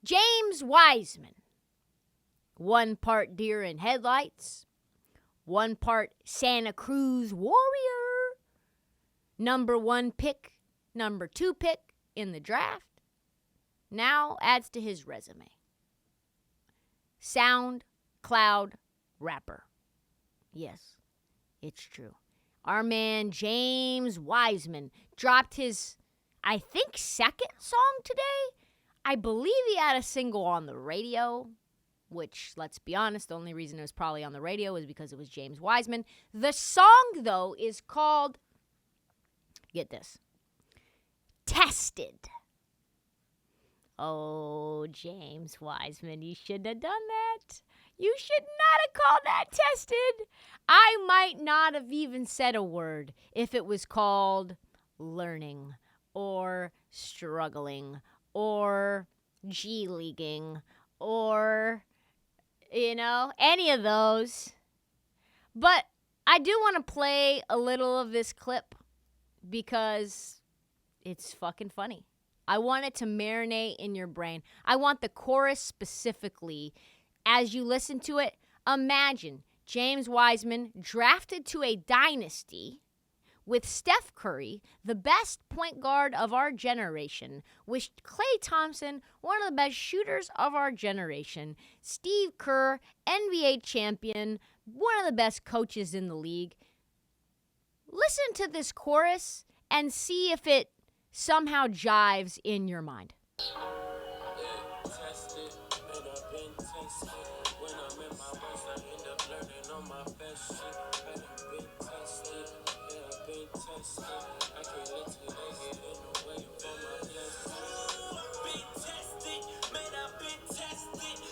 James Wiseman. 1 part deer in headlights. 1 part Santa Cruz warrior. Number 1 pick, number 2 pick in the draft. Now adds to his resume. SoundCloud rapper. Yes, it's true. Our man James Wiseman dropped his, I think, 2nd song today. I believe he had a single on the radio, which, let's be honest, the only reason it was probably on the radio is because it was James Wiseman. The song, though, is called, get this, Tested. Oh, James Wiseman, you shouldn't have done that. You should not have called that Tested. I might not have even said a word if it was called learning or struggling or G-leaguing or, any of those. But I do want to play a little of this clip because it's fucking funny. I want it to marinate in your brain. I want the chorus specifically. As you listen to it, imagine James Wiseman drafted to a dynasty with Steph Curry, the best point guard of our generation, with Klay Thompson, one of the best shooters of our generation, Steve Kerr, NBA champion, one of the best coaches in the league. Listen to this chorus and see if it somehow jives in your mind.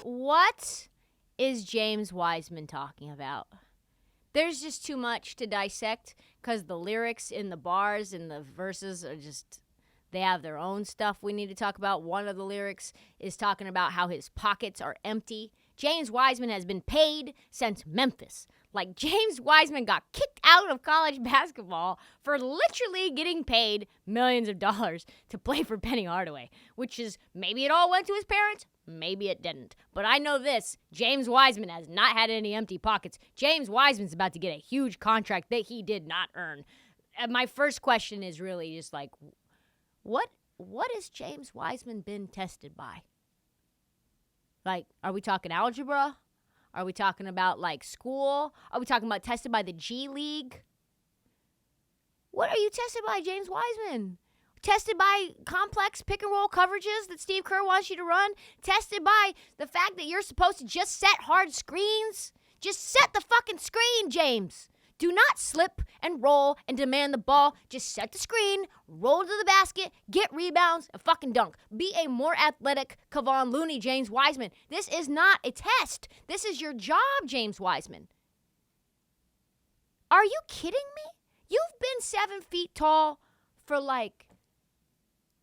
What is James Wiseman talking about? There's just too much to dissect because the lyrics in the bars and the verses are just, they have their own stuff we need to talk about. One of the lyrics is talking about how his pockets are empty. James Wiseman has been paid since Memphis. Like, James Wiseman got kicked out of college basketball for literally getting paid millions of dollars to play for Penny Hardaway, which is, maybe it all went to his parents, maybe it didn't. But I know this, James Wiseman has not had any empty pockets. James Wiseman's about to get a huge contract that he did not earn. And my first question is really just like, what has James Wiseman been tested by? Like, are we talking algebra? Are we talking about, like, school? Are we talking about tested by the G League? What are you tested by, James Wiseman? Tested by complex pick-and-roll coverages that Steve Kerr wants you to run? Tested by the fact that you're supposed to just set hard screens? Just set the fucking screen, James. Do not slip and roll and demand the ball. Just set the screen, roll to the basket, get rebounds, and fucking dunk. Be a more athletic Kevon Looney, James Wiseman. This is not a test. This is your job, James Wiseman. Are you kidding me? You've been 7 feet tall for like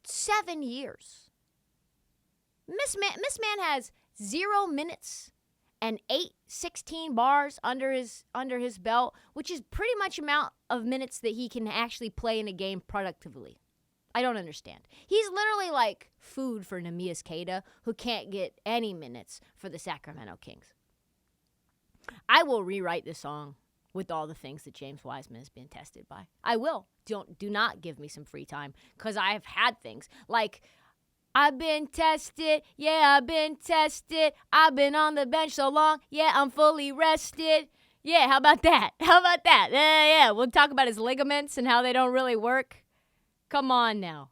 7 years. This man has 0 minutes and 16 bars under his belt, which is pretty much amount of minutes that he can actually play in a game productively. I don't understand. He's literally like food for Neemias Queta, who can't get any minutes for the Sacramento Kings. I will rewrite this song with all the things that James Wiseman has been tested by. I will. Do not give me some free time, because I've had things like, I've been tested, yeah, I've been tested. I've been on the bench so long, yeah, I'm fully rested. Yeah, how about that? How about that? Yeah, we'll talk about his ligaments and how they don't really work. Come on now.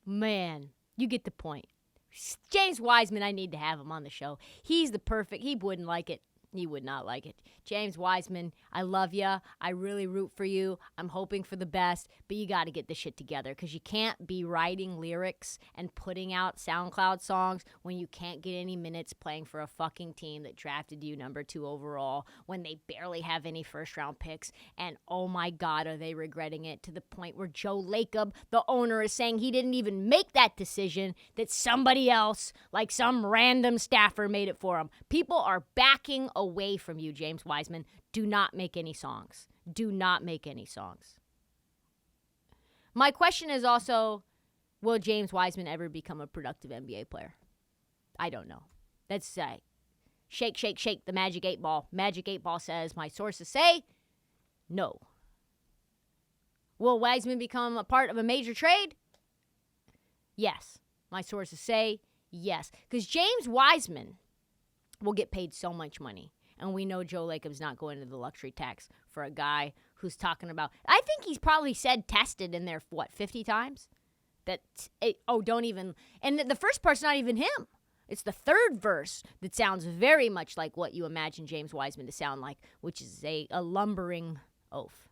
Man, you get the point. James Wiseman, I need to have him on the show. He's the perfect, he wouldn't like it. He would not like it. James Wiseman, I love you. I really root for you. I'm hoping for the best, but you got to get this shit together, because you can't be writing lyrics and putting out SoundCloud songs when you can't get any minutes playing for a fucking team that drafted you number 2 overall, when they barely have any first-round picks, and oh my God, are they regretting it to the point where Joe Lacob, the owner, is saying he didn't even make that decision, that somebody else, like some random staffer, made it for him. People are backing away from you, James Wiseman. Do not make any songs. Do not make any songs. My question is also, will James Wiseman ever become a productive NBA player? I don't know. Let's say, shake, shake, shake the Magic 8 Ball. Magic 8 Ball says, my sources say, no. Will Wiseman become a part of a major trade? Yes. My sources say yes. Because James Wiseman will get paid so much money. And we know Joe Lacob's not going to the luxury tax for a guy who's talking about, I think he's probably said tested in there, 50 times? Don't even, and the first part's not even him. It's the third verse that sounds very much like what you imagine James Wiseman to sound like, which is a lumbering oaf.